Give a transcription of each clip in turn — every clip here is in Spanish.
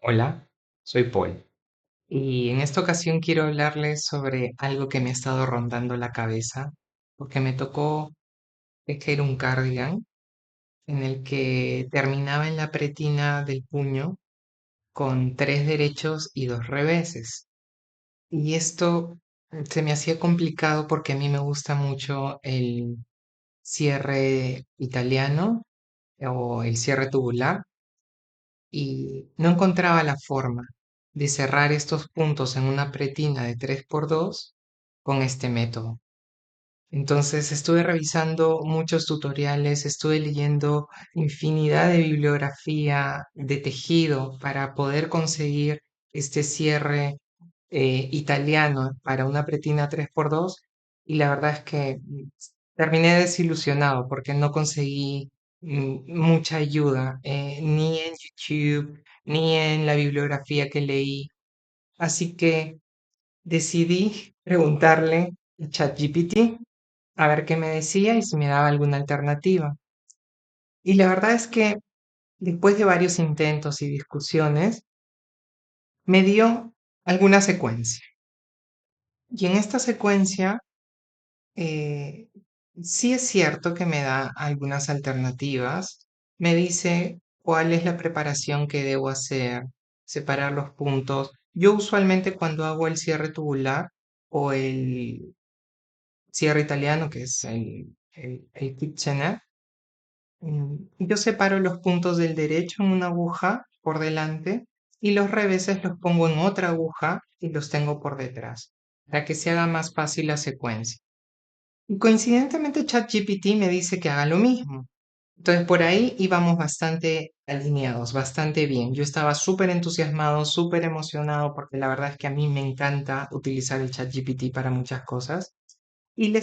Hola, soy Paul y en esta ocasión quiero hablarles sobre algo que me ha estado rondando la cabeza porque me tocó tejer un cardigan en el que terminaba en la pretina del puño con tres derechos y dos reveses. Y esto se me hacía complicado porque a mí me gusta mucho el cierre italiano o el cierre tubular y no encontraba la forma de cerrar estos puntos en una pretina de 3x2 con este método. Entonces estuve revisando muchos tutoriales, estuve leyendo infinidad de bibliografía de tejido para poder conseguir este cierre italiano para una pretina 3x2 y la verdad es que terminé desilusionado porque no conseguí mucha ayuda ni en YouTube ni en la bibliografía que leí. Así que decidí preguntarle a ChatGPT a ver qué me decía y si me daba alguna alternativa. Y la verdad es que después de varios intentos y discusiones, me dio alguna secuencia. Y en esta secuencia, eh, sí es cierto que me da algunas alternativas. Me dice cuál es la preparación que debo hacer, separar los puntos. Yo usualmente cuando hago el cierre tubular o el cierre italiano, que es el Kitchener, yo separo los puntos del derecho en una aguja por delante y los reveses los pongo en otra aguja y los tengo por detrás, para que se haga más fácil la secuencia. Y coincidentemente ChatGPT me dice que haga lo mismo. Entonces por ahí íbamos bastante alineados, bastante bien. Yo estaba súper entusiasmado, súper emocionado, porque la verdad es que a mí me encanta utilizar el ChatGPT para muchas cosas. Y le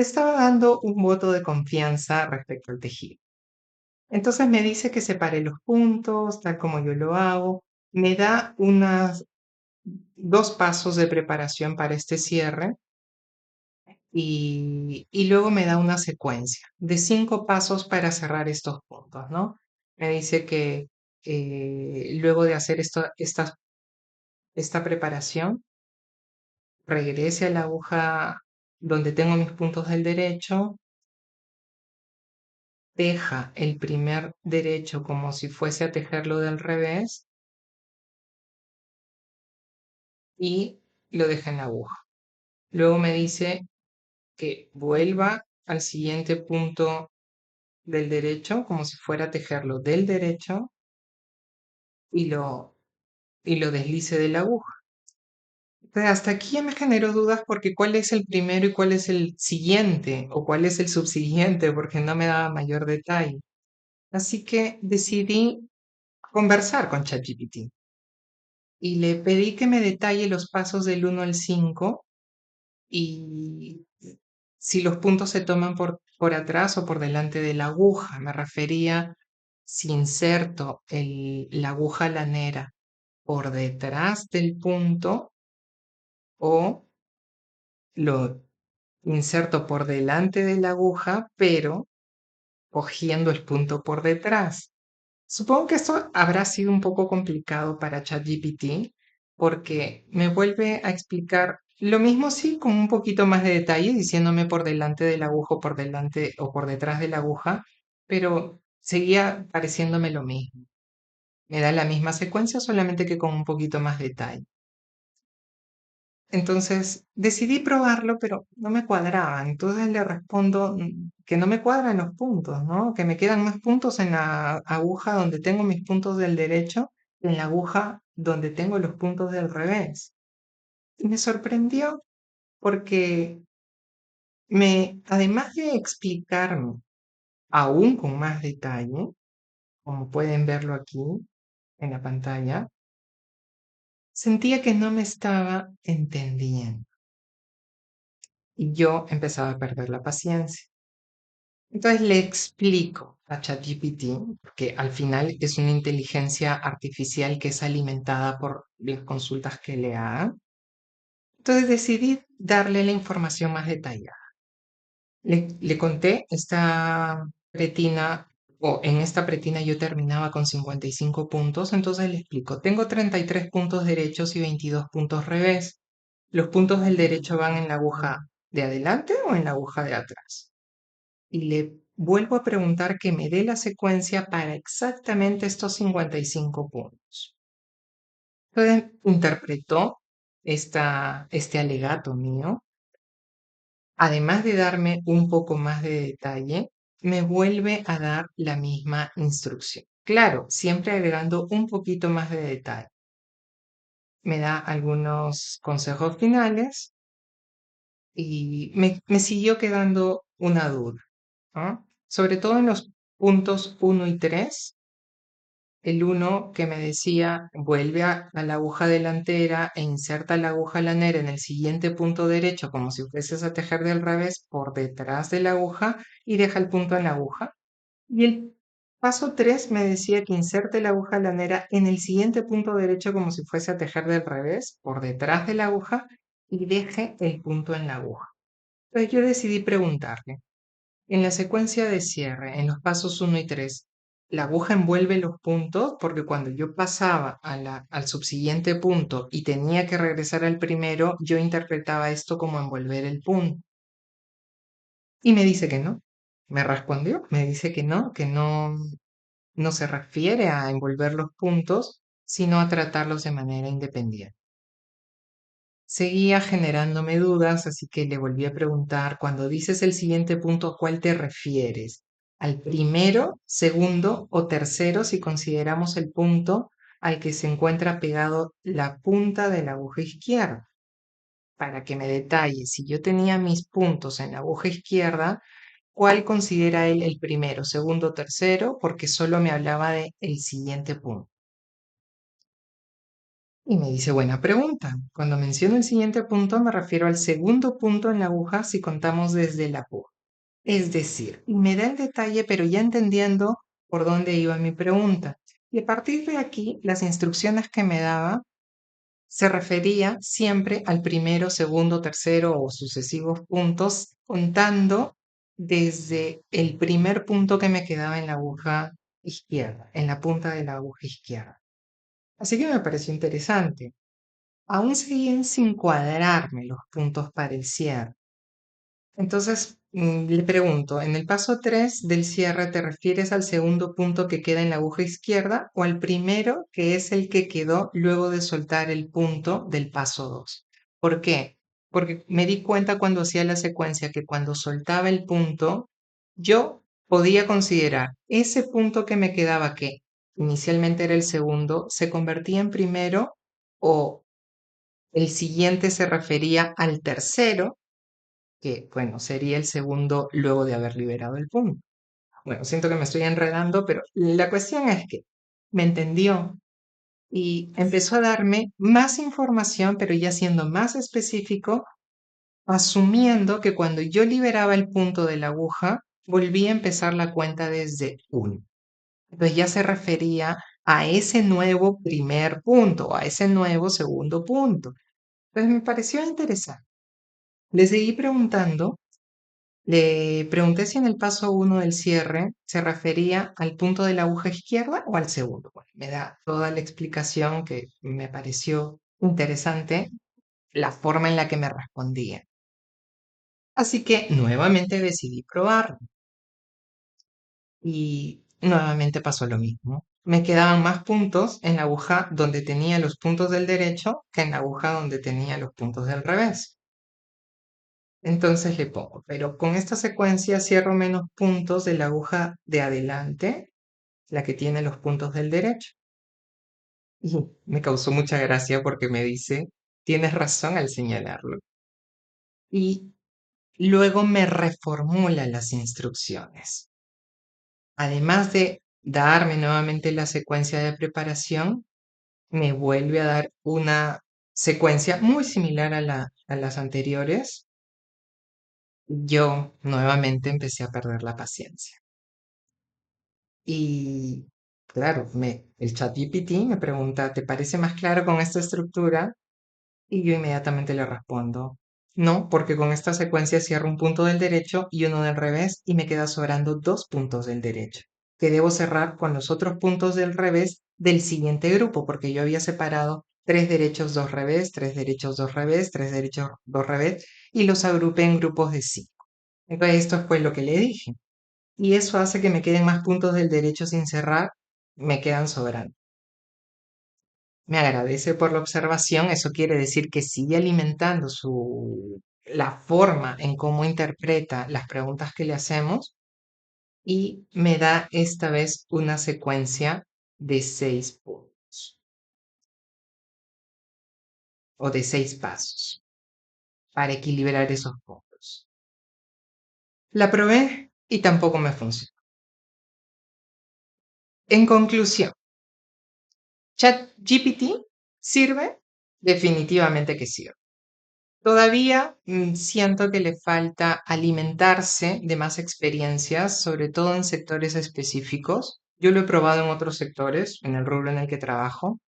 estaba dando un voto de confianza respecto al tejido. Entonces me dice que separe los puntos, tal como yo lo hago. Me da unas dos pasos de preparación para este cierre y luego me da una secuencia de 5 pasos para cerrar estos puntos, ¿no? Me dice que luego de hacer esta preparación, regrese a la aguja donde tengo mis puntos del derecho, teja el primer derecho como si fuese a tejerlo del revés y lo deja en la aguja. Luego me dice que vuelva al siguiente punto del derecho como si fuera a tejerlo del derecho y lo deslice de la aguja. Entonces, hasta aquí ya me generó dudas porque cuál es el primero y cuál es el siguiente o cuál es el subsiguiente porque no me daba mayor detalle. Así que decidí conversar con ChatGPT y le pedí que me detalle los pasos del 1 al 5 y si los puntos se toman por atrás o por delante de la aguja. Me refería si inserto la aguja lanera por detrás del punto o lo inserto por delante de la aguja, pero cogiendo el punto por detrás. Supongo que esto habrá sido un poco complicado para ChatGPT porque me vuelve a explicar lo mismo, sí, con un poquito más de detalle, diciéndome por delante de la aguja o por delante o por detrás de la aguja, pero seguía pareciéndome lo mismo. Me da la misma secuencia, solamente que con un poquito más detalle. Entonces decidí probarlo, pero no me cuadraba. Entonces le respondo que no me cuadran los puntos, ¿no? Que me quedan más puntos en la aguja donde tengo mis puntos del derecho que en la aguja donde tengo los puntos del revés. Y me sorprendió porque además de explicarme aún con más detalle, como pueden verlo aquí en la pantalla, sentía que no me estaba entendiendo. Y yo empezaba a perder la paciencia. Entonces le explico a ChatGPT, que al final es una inteligencia artificial que es alimentada por las consultas que le hagan. Entonces decidí darle la información más detallada. Le conté esta retina o en esta pretina yo terminaba con 55 puntos, entonces le explico, tengo 33 puntos derechos y 22 puntos revés. ¿Los puntos del derecho van en la aguja de adelante o en la aguja de atrás? Y le vuelvo a preguntar que me dé la secuencia para exactamente estos 55 puntos. Entonces interpretó este alegato mío, además de darme un poco más de detalle, me vuelve a dar la misma instrucción. Claro, siempre agregando un poquito más de detalle. Me da algunos consejos finales y me siguió quedando una duda, ¿no? Sobre todo en los puntos 1 y 3. El uno que me decía, vuelve a la aguja delantera e inserta la aguja lanera en el siguiente punto derecho como si fueses a tejer del revés por detrás de la aguja y deja el punto en la aguja. Y el paso 3 me decía que inserte la aguja lanera en el siguiente punto derecho como si fuese a tejer del revés por detrás de la aguja y deje el punto en la aguja. Entonces yo decidí preguntarle, en la secuencia de cierre, en los pasos 1 y 3, la aguja envuelve los puntos porque cuando yo pasaba al subsiguiente punto y tenía que regresar al primero, yo interpretaba esto como envolver el punto. Y me dice que no. Me respondió, me dice que no, no se refiere a envolver los puntos, sino a tratarlos de manera independiente. Seguía generándome dudas, así que le volví a preguntar, cuando dices el siguiente punto, ¿a cuál te refieres? ¿Al primero, segundo o tercero si consideramos el punto al que se encuentra pegado la punta de la aguja izquierda? Para que me detalle, si yo tenía mis puntos en la aguja izquierda, ¿cuál considera él el primero, segundo, tercero? Porque solo me hablaba de el siguiente punto. Y me dice, buena pregunta. Cuando menciono el siguiente punto me refiero al segundo punto en la aguja si contamos desde la punta. Es decir, me da el detalle pero ya entendiendo por dónde iba mi pregunta. Y a partir de aquí, las instrucciones que me daba se refería siempre al primero, segundo, tercero o sucesivos puntos, contando desde el primer punto que me quedaba en la aguja izquierda, en la punta de la aguja izquierda. Así que me pareció interesante. Aún seguían sin cuadrarme los puntos para el cierre. Entonces, le pregunto, ¿en el paso 3 del cierre te refieres al segundo punto que queda en la aguja izquierda o al primero que es el que quedó luego de soltar el punto del paso 2? ¿Por qué? Porque me di cuenta cuando hacía la secuencia que cuando soltaba el punto, yo podía considerar ese punto que me quedaba, que inicialmente era el segundo, se convertía en primero, o el siguiente se refería al tercero, que, bueno, sería el segundo luego de haber liberado el punto. Bueno, siento que me estoy enredando, pero la cuestión es que me entendió y empezó a darme más información, pero ya siendo más específico, asumiendo que cuando yo liberaba el punto de la aguja, volvía a empezar la cuenta desde uno. Entonces ya se refería a ese nuevo primer punto, a ese nuevo segundo punto. Entonces me pareció interesante. Le seguí preguntando. Le pregunté si en el paso 1 del cierre se refería al punto de la aguja izquierda o al segundo. Bueno, me da toda la explicación que me pareció interesante la forma en la que me respondía. Así que nuevamente decidí probarlo y nuevamente pasó lo mismo. Me quedaban más puntos en la aguja donde tenía los puntos del derecho que en la aguja donde tenía los puntos del revés. Entonces le pongo, pero con esta secuencia cierro menos puntos de la aguja de adelante, la que tiene los puntos del derecho. Y me causó mucha gracia porque me dice, tienes razón al señalarlo. Y luego me reformula las instrucciones. Además de darme nuevamente la secuencia de preparación, me vuelve a dar una secuencia muy similar a las anteriores. Yo nuevamente empecé a perder la paciencia. Y claro, el ChatGPT me pregunta, ¿te parece más claro con esta estructura? Y yo inmediatamente le respondo, no, porque con esta secuencia cierro un punto del derecho y uno del revés y me queda sobrando dos puntos del derecho. que debo cerrar con los otros puntos del revés del siguiente grupo, porque yo había separado tres derechos, dos revés, tres derechos, dos revés, tres derechos, dos revés, y los agrupé en grupos de 5. Entonces esto fue lo que le dije. Y eso hace que me queden más puntos del derecho sin cerrar, me quedan sobrando. Me agradece por la observación, eso quiere decir que sigue alimentando la forma en cómo interpreta las preguntas que le hacemos y me da esta vez una secuencia de 6 puntos o de 6 pasos para equilibrar esos puntos. La probé y tampoco me funcionó. En conclusión, ChatGPT sirve, definitivamente que sirve. Todavía siento que le falta alimentarse de más experiencias, sobre todo en sectores específicos. Yo lo he probado en otros sectores, en el rubro en el que trabajo,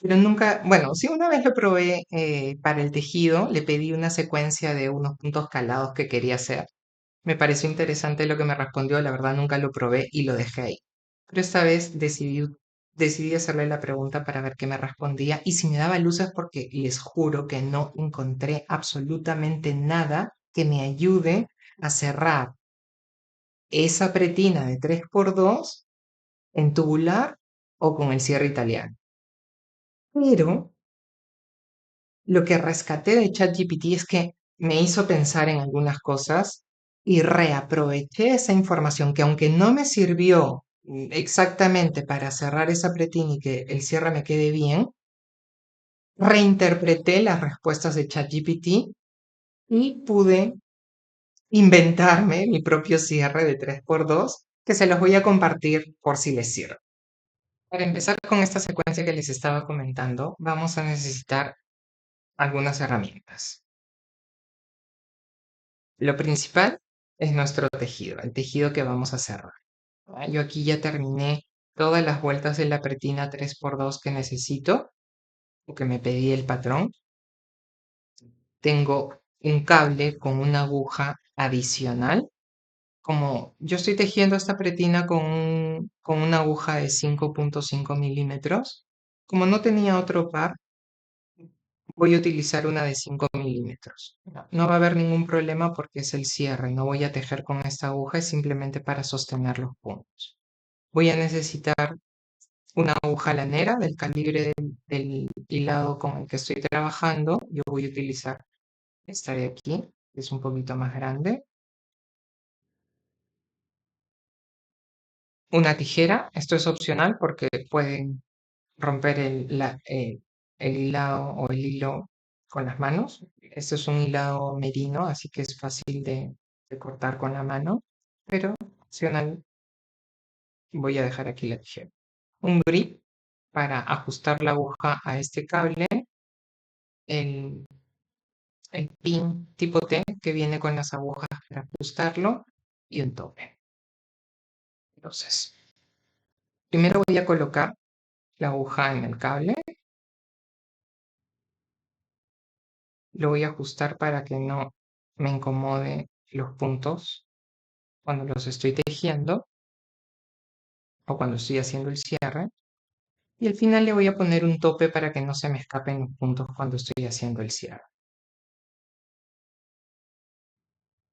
pero nunca, bueno, sí una vez lo probé para el tejido, le pedí una secuencia de unos puntos calados que quería hacer. Me pareció interesante lo que me respondió, la verdad nunca lo probé y lo dejé ahí. Pero esta vez decidí hacerle la pregunta para ver qué me respondía y si me daba luces porque les juro que no encontré absolutamente nada que me ayude a cerrar esa pretina de 3x2 en tubular o con el cierre italiano. Pero lo que rescaté de ChatGPT es que me hizo pensar en algunas cosas y reaproveché esa información que aunque no me sirvió exactamente para cerrar esa pretina y que el cierre me quede bien, reinterpreté las respuestas de ChatGPT y pude inventarme mi propio cierre de 3x2 que se los voy a compartir por si les sirve. Para empezar con esta secuencia que les estaba comentando, vamos a necesitar algunas herramientas. Lo principal es nuestro tejido, el tejido que vamos a cerrar. Yo aquí ya terminé todas las vueltas de la pretina 3x2 que necesito o que me pedí el patrón. Tengo un cable con una aguja adicional. Como yo estoy tejiendo esta pretina con una aguja de 5.5 milímetros, como no tenía otro par, voy a utilizar una de 5 milímetros. No va a haber ningún problema porque es el cierre, no voy a tejer con esta aguja, es simplemente para sostener los puntos. Voy a necesitar una aguja lanera del calibre del hilado con el que estoy trabajando. Yo voy a utilizar esta de aquí, que es un poquito más grande. Una tijera, esto es opcional porque pueden romper el hilado o el hilo con las manos. Este es un hilado merino, así que es fácil de cortar con la mano, pero opcional voy a dejar aquí la tijera. Un grip para ajustar la aguja a este cable, el, el pin tipo T que viene con las agujas para ajustarlo y un tope. Entonces, primero voy a colocar la aguja en el cable. Lo voy a ajustar para que no me incomode los puntos cuando los estoy tejiendo o cuando estoy haciendo el cierre. Y al final le voy a poner un tope para que no se me escapen los puntos cuando estoy haciendo el cierre.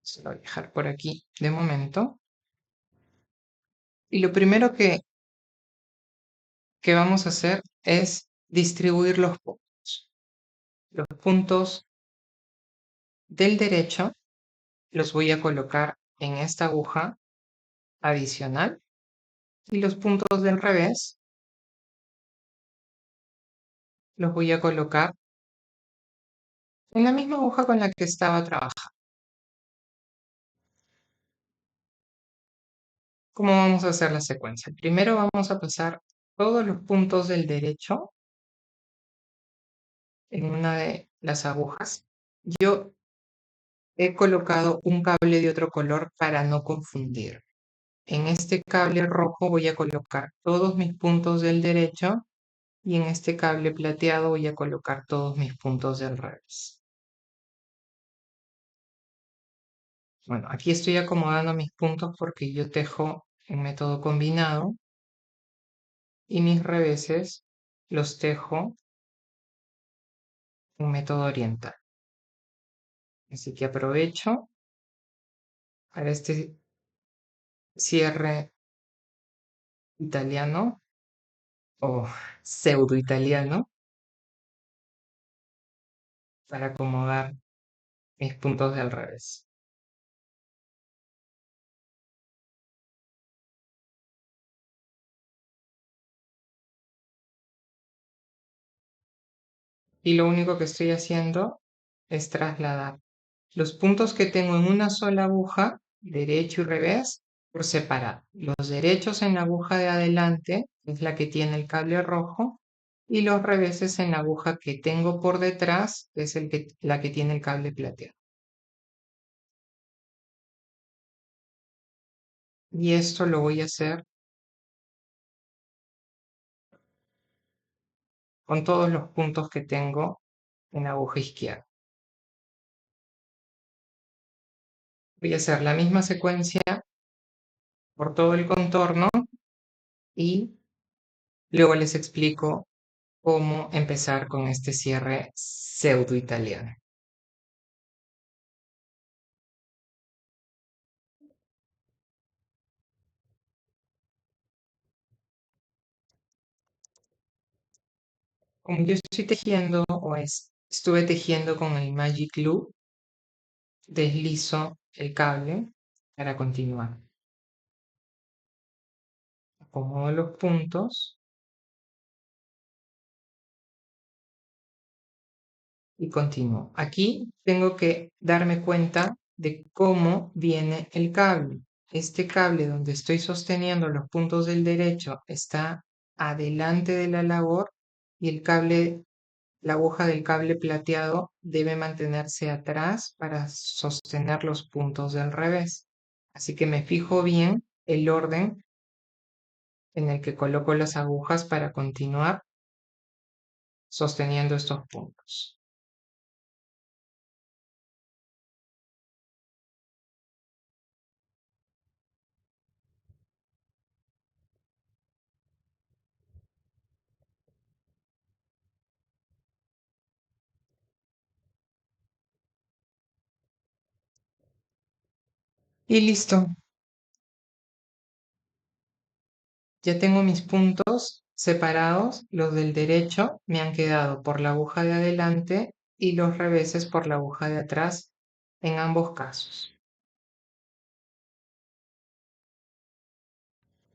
Se lo voy a dejar por aquí de momento. Y lo primero que vamos a hacer es distribuir los puntos. Los puntos del derecho los voy a colocar en esta aguja adicional y los puntos del revés los voy a colocar en la misma aguja con la que estaba trabajando. ¿Cómo vamos a hacer la secuencia? Primero vamos a pasar todos los puntos del derecho en una de las agujas. Yo he colocado un cable de otro color para no confundir. En este cable rojo voy a colocar todos mis puntos del derecho y en este cable plateado voy a colocar todos mis puntos del revés. Bueno, aquí estoy acomodando mis puntos porque yo tejo en método combinado y mis reveses los tejo en método oriental. Así que aprovecho para este cierre italiano o pseudo italiano para acomodar mis puntos del revés. Y lo único que estoy haciendo es trasladar los puntos que tengo en una sola aguja, derecho y revés, por separado. Los derechos en la aguja de adelante, que es la que tiene el cable rojo, y los reveses en la aguja que tengo por detrás, que es la que tiene el cable plateado. Y esto lo voy a hacer con todos los puntos que tengo en la aguja izquierda. Voy a hacer la misma secuencia por todo el contorno y luego les explico cómo empezar con este cierre pseudo italiano. Como yo estoy tejiendo estuve tejiendo con el Magic Loop, deslizo el cable para continuar. Acomodo los puntos y continúo. Aquí tengo que darme cuenta de cómo viene el cable. Este cable donde estoy sosteniendo los puntos del derecho está adelante de la labor y la aguja del cable plateado debe mantenerse atrás para sostener los puntos del revés. Así que me fijo bien el orden en el que coloco las agujas para continuar sosteniendo estos puntos. Y listo, ya tengo mis puntos separados. Los del derecho me han quedado por la aguja de adelante y los reveses por la aguja de atrás en ambos casos.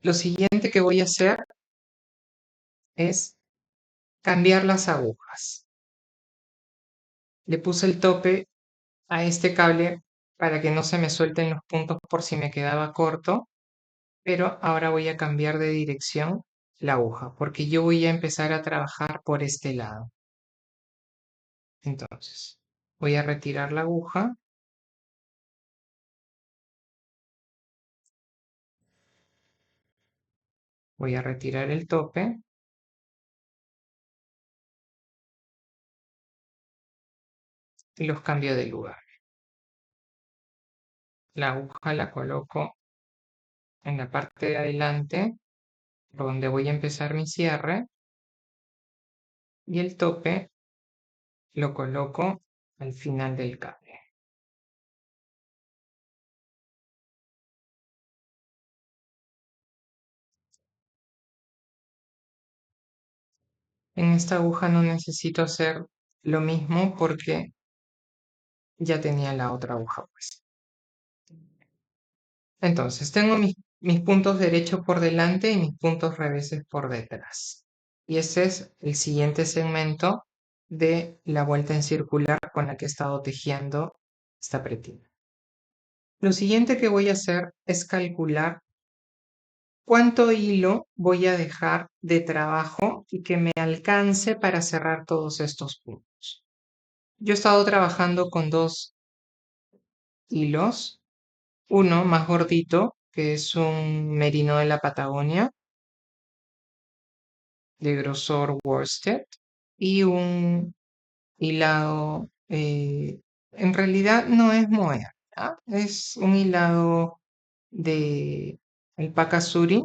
Lo siguiente que voy a hacer es cambiar las agujas. Le puse el tope a este cable para que no se me suelten los puntos por si me quedaba corto, pero ahora voy a cambiar de dirección la aguja porque yo voy a empezar a trabajar por este lado. Entonces, voy a retirar la aguja, voy a retirar el tope y los cambio de lugar. La aguja la coloco en la parte de adelante, por donde voy a empezar mi cierre, y el tope lo coloco al final del cable. En esta aguja no necesito hacer lo mismo porque ya tenía la otra aguja pues. Entonces, tengo mis puntos derechos por delante y mis puntos reveses por detrás. Y ese es el siguiente segmento de la vuelta en circular con la que he estado tejiendo esta pretina. Lo siguiente que voy a hacer es calcular cuánto hilo voy a dejar de trabajo y que me alcance para cerrar todos estos puntos. Yo he estado trabajando con dos hilos, uno más gordito, que es un merino de la Patagonia, de grosor worsted, y un hilado, en realidad no es mohair, ¿ah? Es un hilado de alpaca suri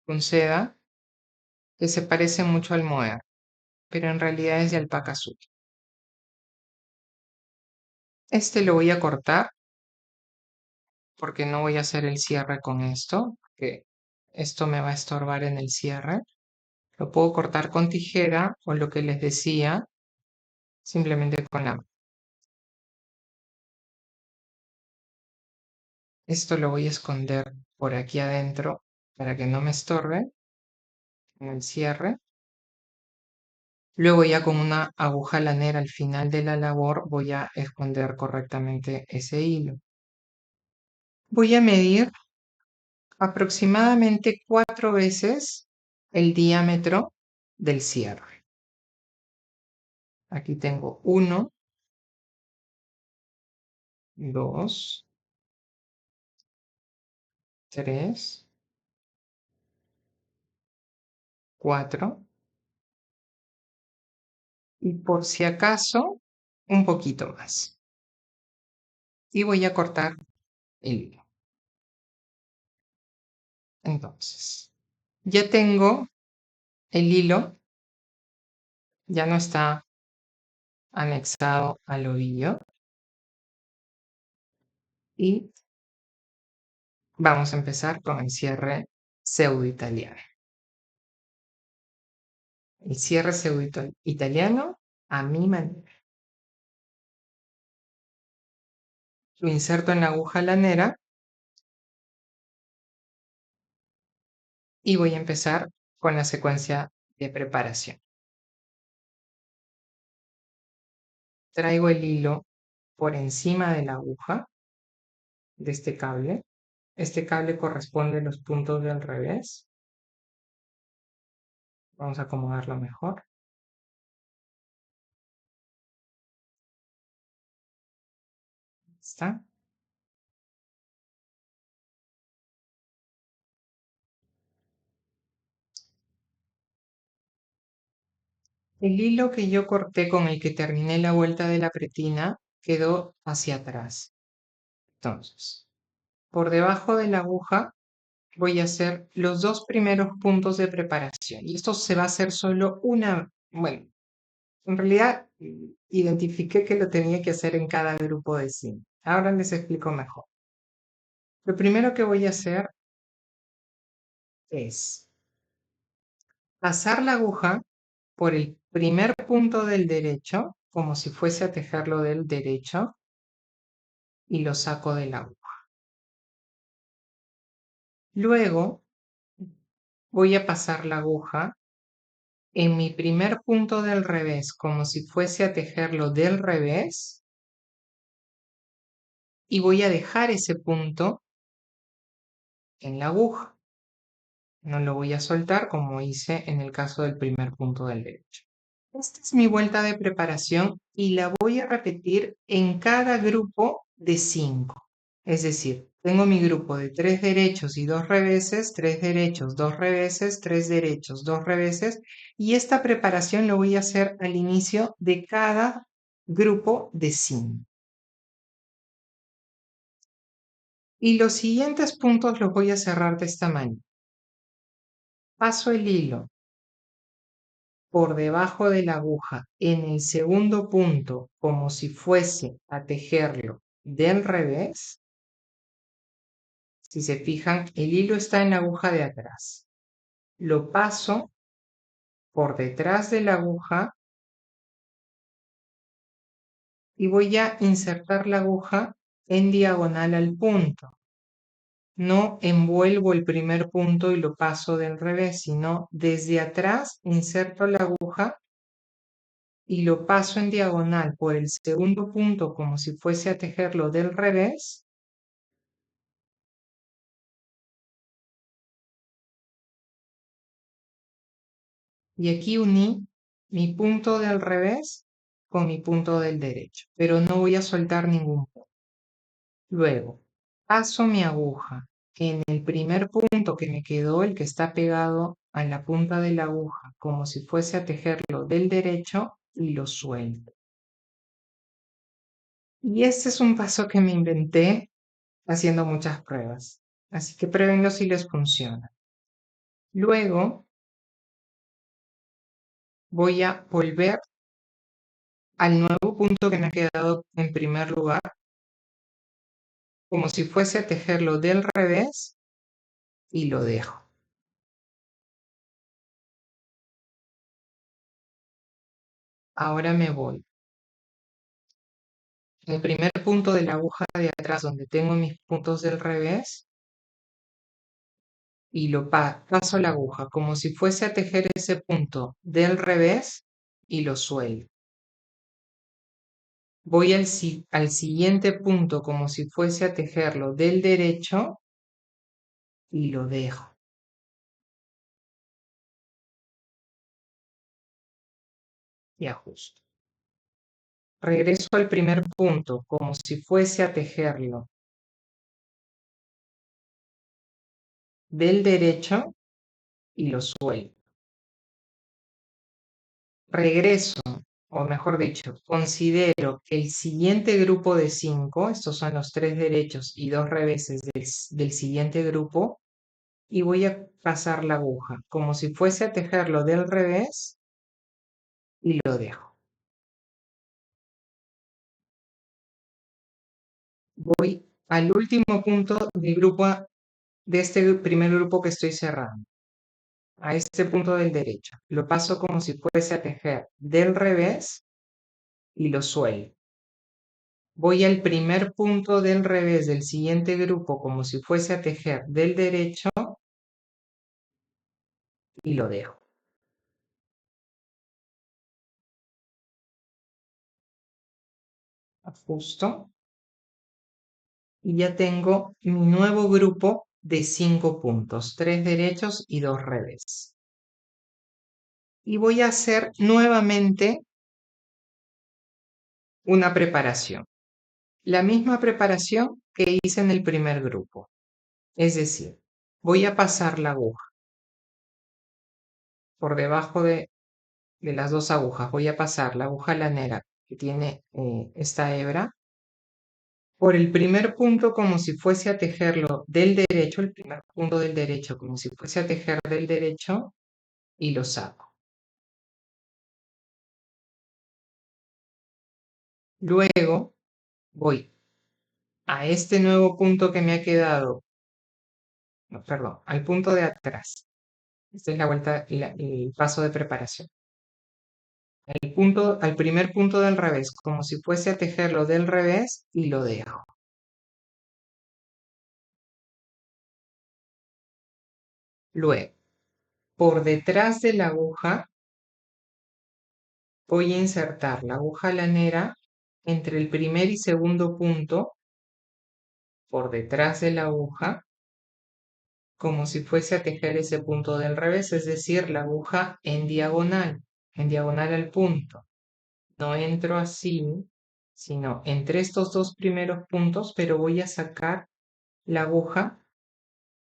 con seda que se parece mucho al mohair, pero en realidad es de alpaca suri. Este lo voy a cortar porque no voy a hacer el cierre con esto, que esto me va a estorbar en el cierre. Lo puedo cortar con tijera o lo que les decía, simplemente con la mano. Esto lo voy a esconder por aquí adentro para que no me estorbe en el cierre. Luego ya con una aguja lanera al final de la labor voy a esconder correctamente ese hilo. Voy a medir aproximadamente 4 veces el diámetro del cierre. Aquí tengo 1, 2, 3, 4 y por si acaso un poquito más. Y voy a cortar el hilo. Entonces, ya tengo el hilo, ya no está anexado al ovillo y vamos a empezar con el cierre pseudo italiano. El cierre pseudo italiano a mi manera. Lo inserto en la aguja lanera y voy a empezar con la secuencia de preparación. Traigo el hilo por encima de la aguja de este cable. Este cable corresponde a los puntos del revés. Vamos a acomodarlo mejor. ¿Está? El hilo que yo corté con el que terminé la vuelta de la pretina quedó hacia atrás. Entonces, por debajo de la aguja voy a hacer los dos primeros puntos de preparación. Y esto se va a hacer solo una, bueno, en realidad identifiqué que lo tenía que hacer en cada grupo de 5. Ahora les explico mejor. Lo primero que voy a hacer es pasar la aguja por el primer punto del derecho, como si fuese a tejerlo del derecho, y lo saco del aguja. Luego voy a pasar la aguja en mi primer punto del revés, como si fuese a tejerlo del revés, y voy a dejar ese punto en la aguja. No lo voy a soltar como hice en el caso del primer punto del derecho. Esta es mi vuelta de preparación y la voy a repetir en cada grupo de 5. Es decir, tengo mi grupo de 3 derechos y 2 reveses, 3 derechos, 2 reveses, 3 derechos, 2 reveses, y esta preparación lo voy a hacer al inicio de cada grupo de 5. Y los siguientes puntos los voy a cerrar de esta manera. Paso el hilo por debajo de la aguja en el segundo punto como si fuese a tejerlo del revés. Si se fijan, el hilo está en la aguja de atrás. Lo paso por detrás de la aguja y voy a insertar la aguja en diagonal al punto. No envuelvo el primer punto y lo paso del revés, sino desde atrás inserto la aguja y lo paso en diagonal por el segundo punto como si fuese a tejerlo del revés. Y aquí uní mi punto del revés con mi punto del derecho, pero no voy a soltar ningún punto. Luego, paso mi aguja en el primer punto que me quedó, el que está pegado a la punta de la aguja, como si fuese a tejerlo del derecho, y lo suelto. Y este es un paso que me inventé haciendo muchas pruebas. Así que pruébenlo si les funciona. Luego voy a volver al nuevo punto que me ha quedado en primer lugar, como si fuese a tejerlo del revés y lo dejo. Ahora me voy al primer punto de la aguja de atrás donde tengo mis puntos del revés y lo paso la aguja como si fuese a tejer ese punto del revés y lo suelto. Voy al siguiente punto como si fuese a tejerlo del derecho y lo dejo. Y ajusto. Regreso al primer punto como si fuese a tejerlo del derecho y lo suelto. Regreso, o mejor dicho, considero que el siguiente grupo de 5, estos son los 3 derechos y 2 reveses del siguiente grupo, y voy a pasar la aguja como si fuese a tejerlo del revés y lo dejo. Voy al último punto del grupo de este primer grupo que estoy cerrando, a este punto del derecho. Lo paso como si fuese a tejer del revés y lo suelto. Voy al primer punto del revés del siguiente grupo como si fuese a tejer del derecho y lo dejo. Ajusto y ya tengo mi nuevo grupo de 5 puntos, 3 derechos y 2 revés. Y voy a hacer nuevamente una preparación. La misma preparación que hice en el primer grupo. Es decir, voy a pasar la aguja por debajo de las dos agujas. Voy a pasar la aguja lanera que tiene esta hebra por el primer punto como si fuese a tejerlo del derecho, el primer punto del derecho, como si fuese a tejer del derecho y lo saco. Luego voy a este nuevo punto que me ha quedado, no, perdón, al punto de atrás. Esta es la vuelta, el paso de preparación. Al primer punto del revés, como si fuese a tejerlo del revés y lo dejo. Luego, por detrás de la aguja, voy a insertar la aguja lanera entre el primer y segundo punto, por detrás de la aguja, como si fuese a tejer ese punto del revés, es decir, la aguja en diagonal al punto. No entro así, sino entre estos dos primeros puntos, pero voy a sacar la aguja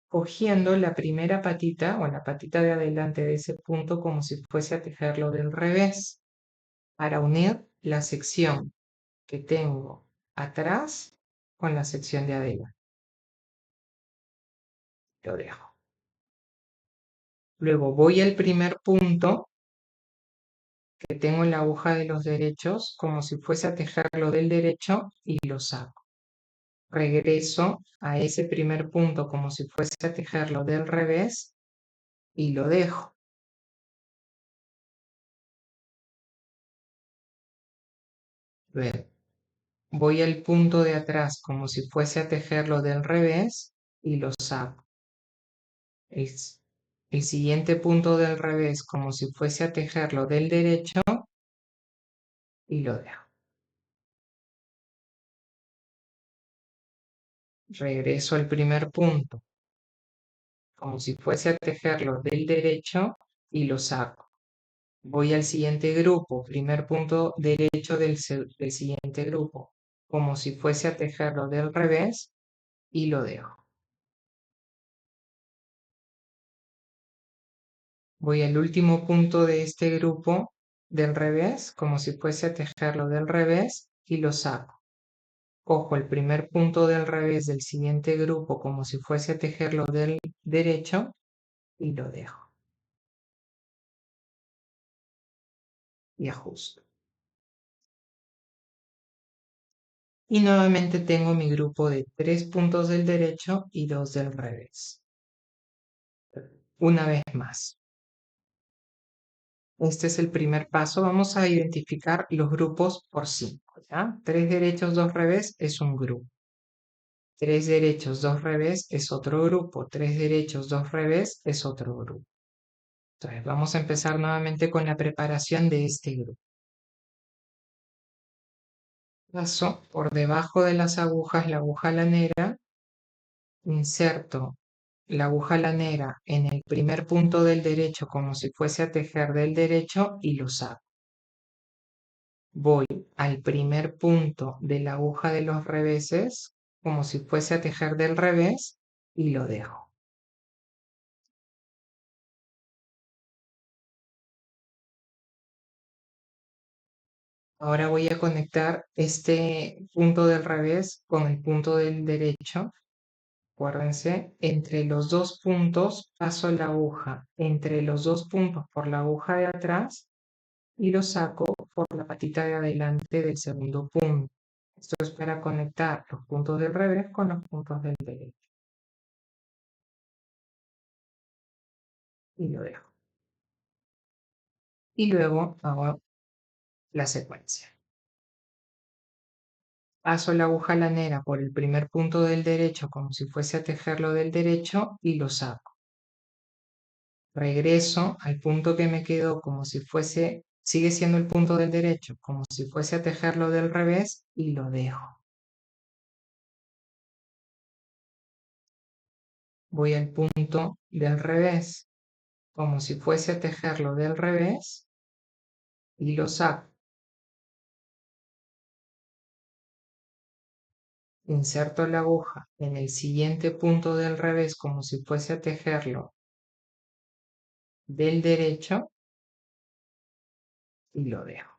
cogiendo la primera patita o la patita de adelante de ese punto como si fuese a tejerlo del revés para unir la sección que tengo atrás con la sección de adelante. Lo dejo. Luego voy al primer punto que tengo en la aguja de los derechos como si fuese a tejerlo del derecho y lo saco. Regreso a ese primer punto como si fuese a tejerlo del revés y lo dejo. Luego voy al punto de atrás como si fuese a tejerlo del revés y lo saco. El, el siguiente punto del revés como si fuese a tejerlo del derecho y lo dejo. Regreso al primer punto como si fuese a tejerlo del derecho y lo saco. Voy al siguiente grupo, primer punto derecho del siguiente grupo, como si fuese a tejerlo del revés y lo dejo. Voy al último punto de este grupo del revés, como si fuese a tejerlo del revés y lo saco. cojo el primer punto del revés del siguiente grupo como si fuese a tejerlo del derecho y lo dejo y ajusto. Y nuevamente tengo mi grupo de 3 puntos del derecho y 2 del revés. Una vez más. Este es el primer paso. Vamos a identificar los grupos por 5. ¿Ya? 3 derechos, 2 revés es un grupo. 3 derechos, 2 revés es otro grupo. 3 derechos, 2 revés es otro grupo. Entonces vamos a empezar nuevamente con la preparación de este grupo. Paso por debajo de las agujas la aguja lanera, inserto la aguja lanera en el primer punto del derecho como si fuese a tejer del derecho y lo saco. Voy al primer punto de la aguja de los reveses como si fuese a tejer del revés y lo dejo. Ahora voy a conectar este punto del revés con el punto del derecho. Acuérdense, entre los dos puntos paso la aguja entre los dos puntos por la aguja de atrás y lo saco por la patita de adelante del segundo punto. Esto es para conectar los puntos del revés con los puntos del derecho. Y lo dejo. Y luego hago la secuencia. Paso la aguja lanera por el primer punto del derecho como si fuese a tejerlo del derecho y lo saco. Regreso al punto que me quedó como si fuese, sigue siendo el punto del derecho, como si fuese a tejerlo del revés y lo dejo. Voy al punto del revés, como si fuese a tejerlo del revés y lo saco. Inserto la aguja en el siguiente punto del revés como si fuese a tejerlo del derecho y lo dejo.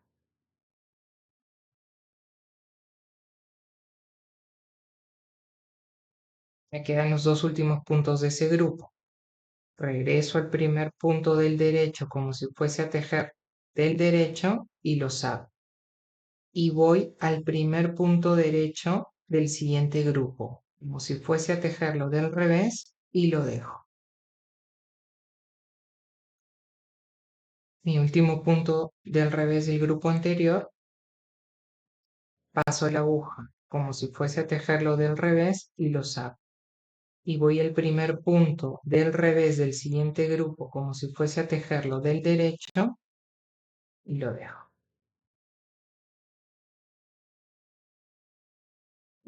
Me quedan los dos últimos puntos de ese grupo. Regreso al primer punto del derecho como si fuese a tejer del derecho y lo saco. Y voy al primer punto derecho del siguiente grupo, como si fuese a tejerlo del revés y lo dejo. Mi último punto del revés del grupo anterior, paso la aguja como si fuese a tejerlo del revés y lo saco. Y voy al primer punto del revés del siguiente grupo como si fuese a tejerlo del derecho y lo dejo.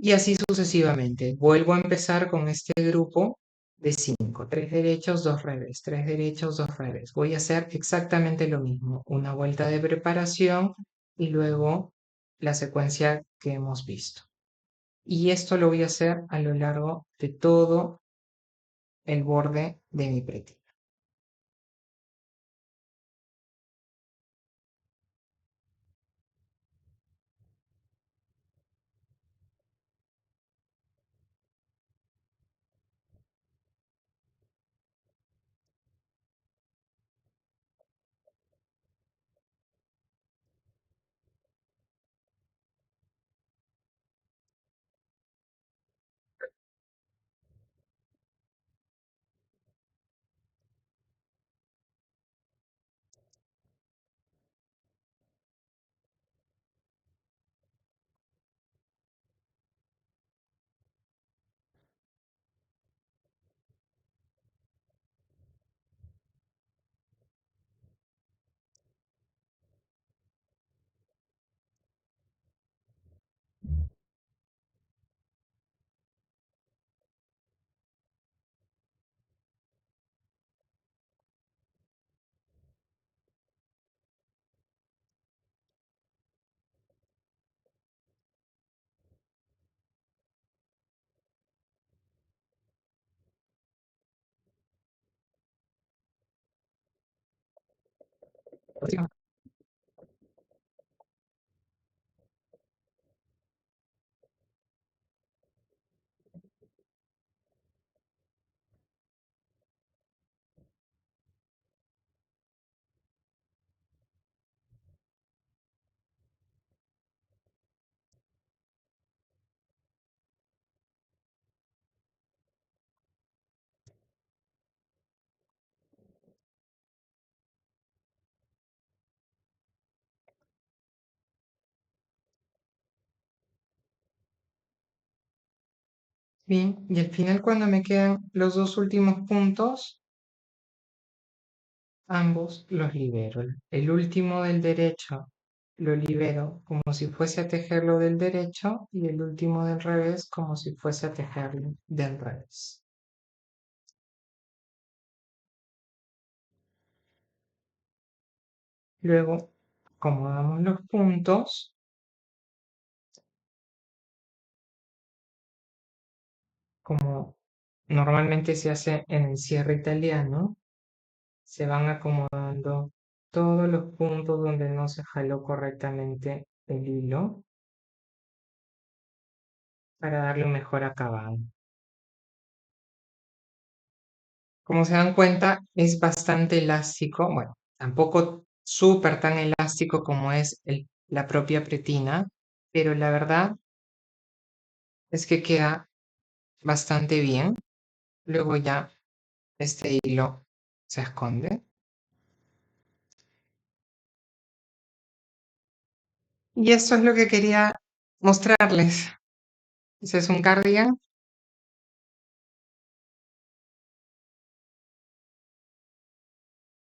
Y así sucesivamente. Vuelvo a empezar con este grupo de 5. 3 derechos, 2 revés. 3 derechos, 2 revés. Voy a hacer exactamente lo mismo. Una vuelta de preparación y luego la secuencia que hemos visto. Y esto lo voy a hacer a lo largo de todo el borde de mi pretil. Bien, y al final cuando me quedan los dos últimos puntos, ambos los libero. El último del derecho lo libero como si fuese a tejerlo del derecho y el último del revés como si fuese a tejerlo del revés. Luego acomodamos los puntos como normalmente se hace en el cierre italiano. Se van acomodando todos los puntos donde no se jaló correctamente el hilo para darle un mejor acabado. Como se dan cuenta, es bastante elástico, bueno, tampoco súper tan elástico como es la propia pretina, pero la verdad es que queda bastante bien. Luego ya este hilo se esconde. Y esto es lo que quería mostrarles. Ese es un cardigan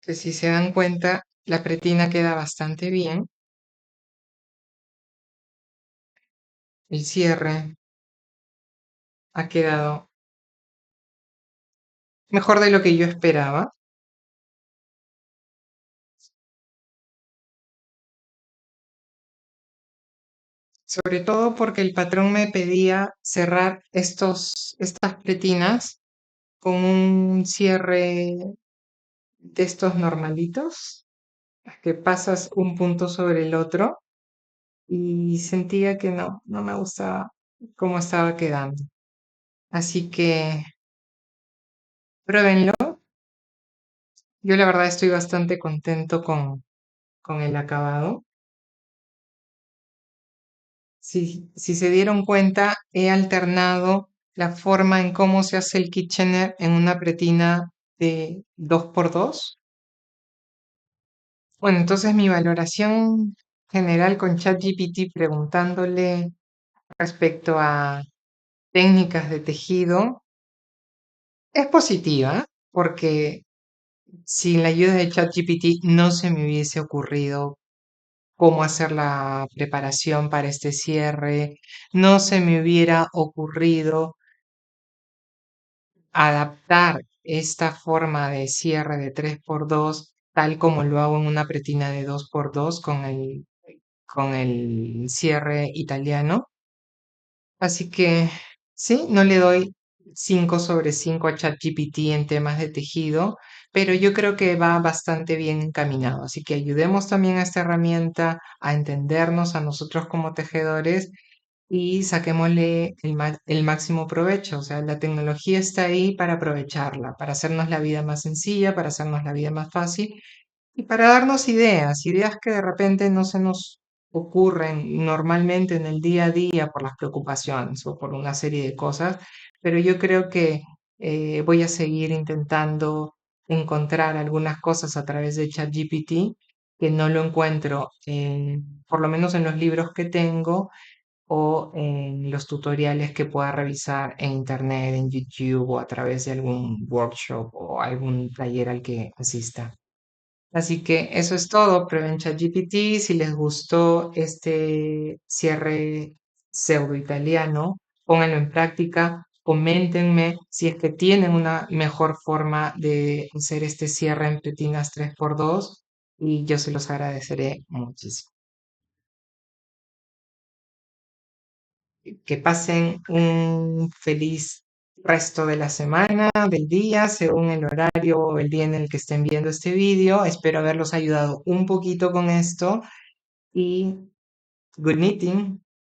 que, si se dan cuenta, la pretina queda bastante bien. El cierre ha quedado mejor de lo que yo esperaba, sobre todo porque el patrón me pedía cerrar estas pretinas con un cierre de estos normalitos, que pasas un punto sobre el otro, y sentía que no me gustaba cómo estaba quedando. Así que pruébenlo. Yo la verdad estoy bastante contento con el acabado. Si se dieron cuenta, he alternado la forma en cómo se hace el Kitchener en una pretina de 2x2. Bueno, entonces mi valoración general con ChatGPT preguntándole respecto a técnicas de tejido es positiva, porque sin la ayuda de ChatGPT no se me hubiese ocurrido cómo hacer la preparación para este cierre, no se me hubiera ocurrido adaptar esta forma de cierre de 3x2 tal como lo hago en una pretina de 2x2 con el cierre italiano. Así que sí, no le doy 5/5 a ChatGPT en temas de tejido, pero yo creo que va bastante bien encaminado. Así que ayudemos también a esta herramienta a entendernos a nosotros como tejedores y saquémosle el máximo provecho. O sea, la tecnología está ahí para aprovecharla, para hacernos la vida más sencilla, para hacernos la vida más fácil y para darnos ideas, ideas que de repente no se nos ocurren normalmente en el día a día por las preocupaciones o por una serie de cosas, pero yo creo que voy a seguir intentando encontrar algunas cosas a través de ChatGPT que no lo encuentro, por lo menos en los libros que tengo o en los tutoriales que pueda revisar en internet, en YouTube o a través de algún workshop o algún taller al que asista. Así que eso es todo. Prueben ChatGPT. Si les gustó este cierre pseudo italiano, pónganlo en práctica. Coméntenme si es que tienen una mejor forma de hacer este cierre en pretinas 3x2 y yo se los agradeceré muchísimo. Que pasen un feliz resto de la semana, del día, según el horario o el día en el que estén viendo este vídeo. Espero haberlos ayudado un poquito con esto y good knitting.